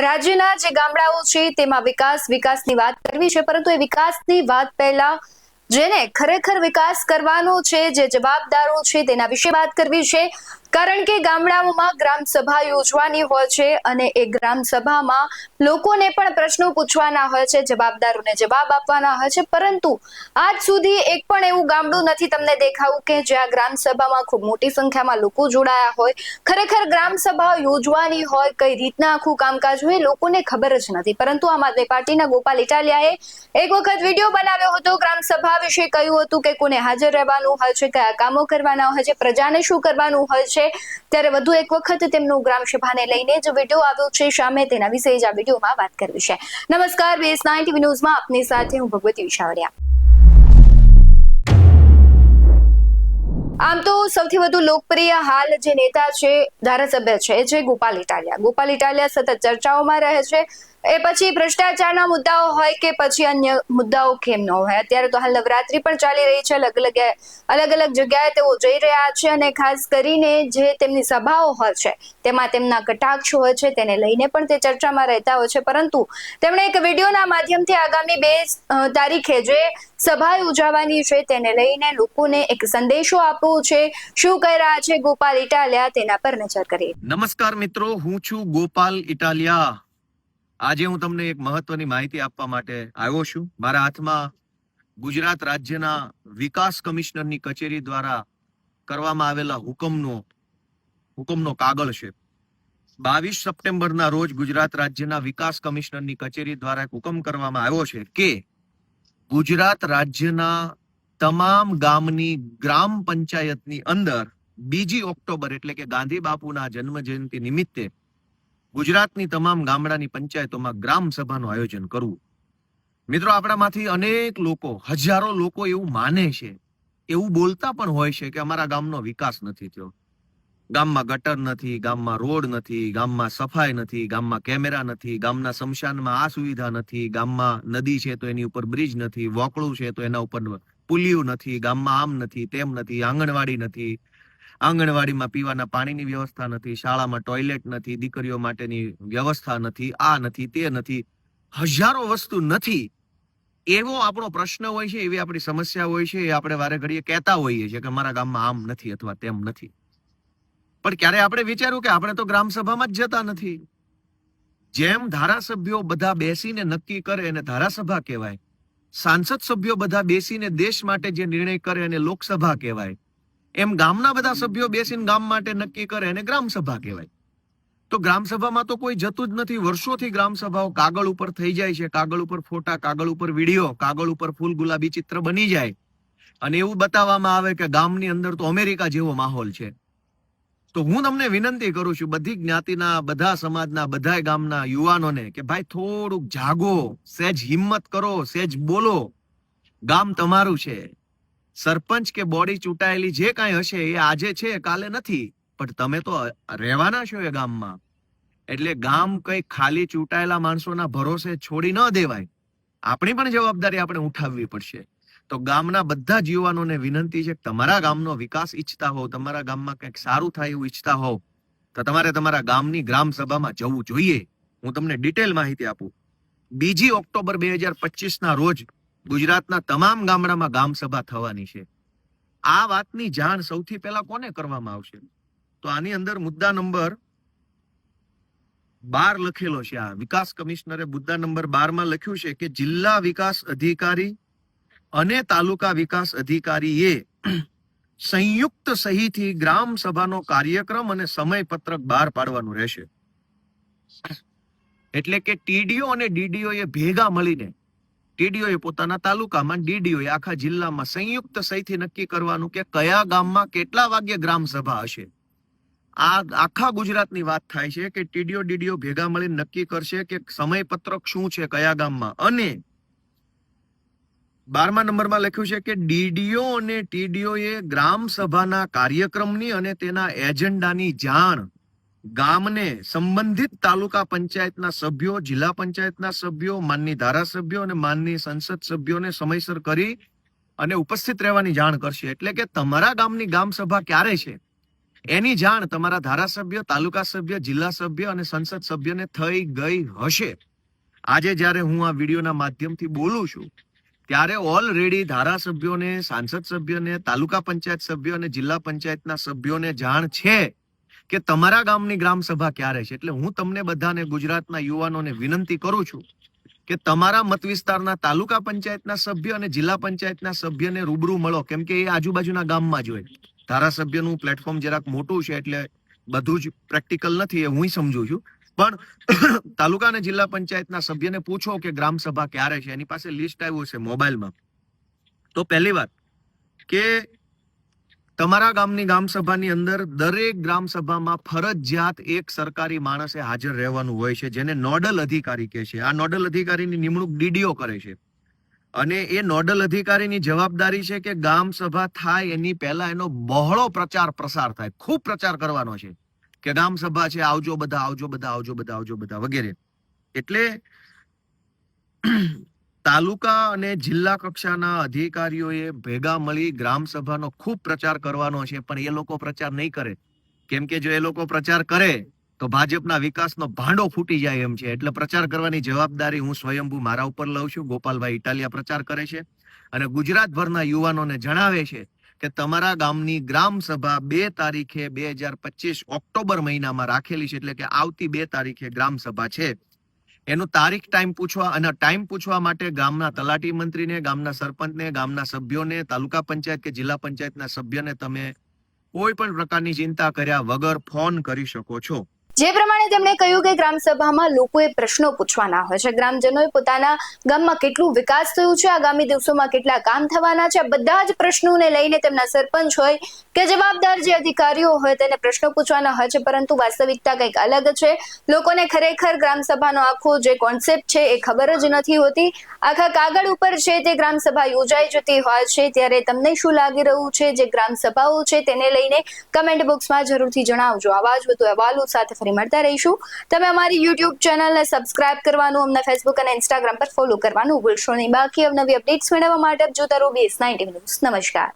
રાજ્યના જે ગામડાઓ છે તેમાં વિકાસની વાત કરવી છે, પરંતુ એ વિકાસની વાત પહેલા જેને ખરેખર વિકાસ કરવાનો છે, જે જવાબદારો છે તેના વિશે વાત કરવી છે. કારણ કે ગામડાઓમાં ગ્રામ સભા યોજવાની હોય છે અને એ ગ્રામ સભામાં લોકોને પણ પ્રશ્નો પૂછવાના હોય છે, જવાબદારોને જવાબ આપવાના હોય છે. પરંતુ આજ સુધી એક પણ એવું ગામડું નથી તમને દેખાવું કે જ્યાં ગ્રામ સભામાં ખૂબ મોટી સંખ્યામાં લોકો જોડાયા હોય. ખરેખર ગ્રામ સભા યોજવાની હોય, કઈ રીતના આખું કામકાજ હોય, લોકોને ખબર જ નથી. પરંતુ આમ આદમી પાર્ટીના ગોપાલ ઇટાલિયાએ એક વખત વિડીયો બનાવ્યો હતો, ગ્રામ સભા વિશે કહ્યું હતું કે કોને હાજર રહેવાનું હોય છે, કયા કામો કરવાના હોય છે, પ્રજાને શું કરવાનું હોય છે. ત્યારે વધુ એક વખત તેમનું ગ્રામ સભાને લઈને જ વિડીયો આવ્યો છે સામે, તેના વિશે જ આ વિડીયોમાં વાત કરવી છે. નમસ્કાર, BS9 TV ન્યૂઝમાં આપની સાથે હું ભગવતી વિશાવડિયા. આમ તો સૌથી વધુ લોકપ્રિય હાલ જે નેતા છે, ધારાસભ્ય છે, જે ગોપાલ ઇટાલિયા. ગોપાલ ઇટાલિયા સતત ચર્ચાઓમાં રહે છે. એ પછી ભ્રષ્ટાચારના મુદ્દાઓ હોય કે પછી અન્ય મુદ્દાઓ કેમ ન હોય. અત્યારે તો હાલ નવરાત્રી પણ ચાલી રહી છે, અલગ અલગ જગ્યાએ તેઓ જઈ રહ્યા છે અને ખાસ કરીને જે તેમની સભાઓ હોય છે તેમાં તેમના કટાક્ષ હોય છે, તેને લઈને પણ તે ચર્ચામાં રહેતા હોય છે. પરંતુ તેમણે એક વિડીયોના માધ્યમથી આગામી 2 તારીખે જે સભા યોજાવાની છે તેને લઈને લોકોને એક સંદેશો આપવો છે. શું કહી રહ્યા છે ગોપાલ ઇટાલિયા, તેના પર નજર કરીએ. નમસ્કાર મિત્રો, હું છું ગોપાલ ઇટાલિયા. આજે હું તમને એક મહત્વની માહિતી આપવા માટે આવ્યો છું. મારા હાથમાં ગુજરાત રાજ્યના વિકાસ કમિશનરની કચેરી દ્વારા કરવામાં આવેલા હુકમનો કાગળ છે. 22 સપ્ટેમ્બરના રોજ ગુજરાત રાજ્યના વિકાસ કમિશનરની કચેરી દ્વારા એક હુકમ કરવામાં આવ્યો છે કે ગુજરાત રાજ્યના તમામ ગામની ગ્રામ પંચાયતની અંદર 2 ઓક્ટોબર એટલે કે ગાંધી બાપુના જન્મ જયંતિ નિમિત્તે ગુજરાતની તમામ ગામડાની પંચાયતોમાં ગ્રામ સભાનું આયોજન કરવું. મિત્રો, આપણામાંથી અનેક લોકો, હજારો લોકો એવું માને છે, એવું બોલતા પણ હોય છે કે અમારા ગામનો વિકાસ નથી થયો, ગામમાં ગટર નથી, ગામમાં રોડ નથી, ગામમાં સફાઈ નથી, ગામમાં કેમેરા નથી, ગામના સ્મશાનમાં આ સુવિધા નથી, ગામમાં નદી છે તો એની ઉપર બ્રિજ નથી, વોકળું છે તો એના ઉપર પુલિયું નથી, ગામમાં આમ નથી, તેમ નથી, આંગણવાડી નથી, આંગણવાડીમાં પીવાના પાણીની વ્યવસ્થા નથી, શાળામાં ટોયલેટ નથી, દીકરીઓ માટેની વ્યવસ્થા નથી, આ નથી, તે નથી, હજારો વસ્તુ નથી. એવો આપણો પ્રશ્ન હોય છે, એવી આપણી સમસ્યા હોય છે, એ આપણે વારે ઘડીએ કહેતા હોઈએ છીએ કે અમારા ગામમાં આમ નથી અથવા તેમ નથી. પણ ક્યારે આપણે વિચાર્યું કે આપણે તો ગ્રામ સભામાં જ જતા નથી. જેમ ધારાસભ્યો બધા બેસીને નક્કી કરે એને ધારાસભા કહેવાય, સાંસદ સભ્યો બધા બેસીને દેશ માટે જે નિર્ણય કરે એને લોકસભા કહેવાય, એમ ગામના બધા સભ્યો બેસીને ગામ માટે નક્કી કરે એને ગ્રામ સભા કહેવાય. તો ગ્રામ સભામાં તો કોઈ જતું જ નથી. વર્ષોથી ગ્રામ સભાઓ કાગળ ઉપર થઈ જાય છે, કાગળ ઉપર ફોટા, કાગળ ઉપર વિડીયો, કાગળ ઉપર ફૂલ ગુલાબી ચિત્ર બની જાય અને એવું બતાવવામાં આવે કે ગામની અંદર તો અમેરિકા જેવો માહોલ છે. તો હું તમને વિનંતી કરું છું, બધી જ્ઞાતિના, બધા સમાજના, બધા ગામના યુવાનોને કે ભાઈ થોડુંક જાગો, સહેજ હિંમત કરો, સહેજ બોલો. ગામ તમારું છે. સરપંચ કે બોડી ચૂંટાયેલી જે કાંઈ હશે એ આજે છે, કાલે નથી, પણ તમે તો રહેવાના છો એ ગામમાં. એટલે ગામ કઈ ખાલી ચૂંટાયેલા માણસોના ભરોસે છોડી ન દેવાય. આપણી પણ જવાબદારી આપણે ઉઠાવવી પડશે. તો ગામના બધા જ યુવાનોને વિનંતી છે કે તમારા ગામનો વિકાસ ઈચ્છતા હોવ, તમારા ગામમાં કંઈક સારું થાય એવું ઈચ્છતા હોવ, તો તમારે તમારા ગામની ગ્રામ સભામાં જવું જોઈએ. હું તમને ડિટેલ માહિતી આપું. 2 ઓક્ટોબર 2025 રોજ ગુજરાતના તમામ ગામડામાં ગામ સભા થવાની છે. આ વાતની જાણ સૌથી પહેલા કોને કરવામાં આવશે? તો આની અંદર મુદ્દા નંબર 12 લખેલો છે. આ વિકાસ કમિશનરે મુદ્દા નંબર 12 માં લખ્યું છે કે જિલ્લા વિકાસ અધિકારી અને તાલુકા વિકાસ અધિકારીએ સંયુક્ત સહીથી ગ્રામ સભાનો કાર્યક્રમ અને સમયપત્રક બહાર પાડવાનું રહેશે. એટલે કે ટીડીઓ અને ડીડીઓ એ ભેગા મળીને, ટીડીઓ એ પોતાના તાલુકામાં, ડીડીઓ એ આખા જિલ્લામાં સંયુક્ત સહીથી નક્કી કરવાનું કે કયા ગામમાં કેટલા વાગ્યે ગ્રામ સભા હશે. આ આખા ગુજરાતની વાત થાય છે કે ટીડીઓ ડીડીઓ ભેગા મળીને નક્કી કરશે કે સમયપત્રક શું છે કયા ગામમાં. અને 12મા નંબરમાં લખ્યું છે કે ડીડીઓ અને ટીડીઓ એ ગ્રામ સભાના કાર્યક્રમની અને તેના એજન્ડાની જાણ ગામને સંબંધિત તાલુકા પંચાયતના સભ્યો, જિલ્લા પંચાયતના સભ્યો, માનની ધારાસભ્યો અને માનની સંસદ સભ્યોને સમયસર કરી અને ઉપસ્થિત રહેવાની જાણ કરશે. એટલે કે તમારા ગામની ગ્રામ સભા ક્યારે છે એની જાણ તમારા ધારાસભ્ય, તાલુકા સભ્ય, જિલ્લા સભ્ય અને સંસદ સભ્યને થઈ ગઈ હશે. આજે જ્યારે હું આ વિડીયોના માધ્યમથી બોલું છું ત્યારે ઓલરેડી ધારાસભ્યોને, સાંસદ સભ્યને, તાલુકા પંચાયત સભ્યો અને જિલ્લા પંચાયતના સભ્યોને જાણ છે કે તમારા ગામની ગ્રામ સભા ક્યારે છે. એટલે હું તમને બધાને, ગુજરાતના યુવાનોને વિનંતી કરું છું કે તમારા મત વિસ્તારના તાલુકા પંચાયતના સભ્ય અને જિલ્લા પંચાયતના સભ્યને રૂબરૂ મળો, કેમ કે એ આજુબાજુના ગામમાં જ હોય. ધારાસભ્યનું પ્લેટફોર્મ જરાક મોટું છે એટલે બધું જ પ્રેક્ટિકલ નથી, એ હું સમજુ છું. પણ તાલુકા અને જિલ્લા પંચાયતના સભ્યને પૂછો કે ગ્રામ સભા ક્યારે છે. એની પાસે લિસ્ટ આવ્યું છે મોબાઈલમાં. તો પહેલી વાત કે તમારા ગામની ગ્રામ સભાની અંદર દરેક ગ્રામ સભામાં ફરજિયાત એક સરકારી માણસે હાજર રહેવાનું હોય છે, જેને નોડલ અધિકારી કહે છે. આ નોડલ અધિકારીની નિમણૂક ડીડીઓ કરે છે અને એ નોડલ અધિકારીની જવાબદારી છે કે ગ્રામ સભા થાય એની પહેલા એનો બહોળો પ્રચાર પ્રસાર થાય. ખૂબ પ્રચાર કરવાનો છે કે ગ્રામ સભા છે, આવજો બધા, આવજો બધા, આવજો બધા, આવજો બધા વગેરે. એટલે તાલુકા અને જિલ્લા કક્ષાના અધિકારીઓએ ભેગા મળી ગ્રામ સભાનો ખૂબ પ્રચાર કરવાનો છે. પણ એ લોકો પ્રચાર નહીં કરે, કેમ કે જો એ લોકો પ્રચાર કરે તો ભાજપના વિકાસનો ભાંડો ફૂટી જાય એમ છે. એટલે પ્રચાર કરવાની જવાબદારી હું સ્વયંભૂ મારા ઉપર લઉં છું. ગોપાલભાઈ ઇટાલિયા પ્રચાર કરે છે અને ગુજરાતભરના યુવાનોને જણાવે છે કે તમારા ગામની ગ્રામ સભા 2 તારીખે 2025 ઓક્ટોબર મહિનામાં રાખેલી છે. એટલે કે આવતી 2 તારીખે ગ્રામ સભા છે. એનું તારીખ, ટાઈમ પૂછવા, અને ટાઈમ પૂછવા માટે ગામના તલાટી મંત્રીને, ગામના સરપંચને, ગામના સભ્યોને, તાલુકા પંચાયત કે જિલ્લા પંચાયતના સભ્યને તમે કોઈ પણ પ્રકારની ચિંતા કર્યા વગર ફોન કરી શકો છો. જે પ્રમાણે તેમણે કહ્યું કે ગ્રામ સભામાં લોકોએ પ્રશ્નો પૂછવાના હોય છે, ગ્રામજનોએ પોતાના ગામમાં કેટલું વિકાસ થયું છે, આગામી દિવસોમાં કેટલા કામ થવાના છે, બધા જ પ્રશ્નોને લઈને તેમના સરપંચ હોય કે જવાબદાર જે અધિકારીઓ હોય તેને પ્રશ્નો પૂછવાના હોય છે. પરંતુ વાસ્તવિકતા કંઈક અલગ છે. લોકોને ખરેખર ગ્રામ સભાનો આખો જે કોન્સેપ્ટ છે એ ખબર જ નથી હોતી. આખા કાગળ ઉપર છે તે ગ્રામ સભા યોજાઈ જતી હોય છે. ત્યારે તમને શું લાગી રહ્યું છે જે ગ્રામ સભાઓ છે તેને લઈને કમેન્ટ બોક્સમાં જરૂરથી જણાવજો. આવા જ વધુ અહેવાલો સાથે ફરી મળતા રહીશું. તમે અમારી YouTube ચેનલને સબસ્ક્રાઇબ કરવાનું, અમને Facebook અને Instagram પર ફોલો કરવાનું ભૂલશો નહીં. બાકી અવનવી અપડેટ્સ મેળવવા માટે જોતા રહો BS19 ન્યૂઝ. નમસ્કાર.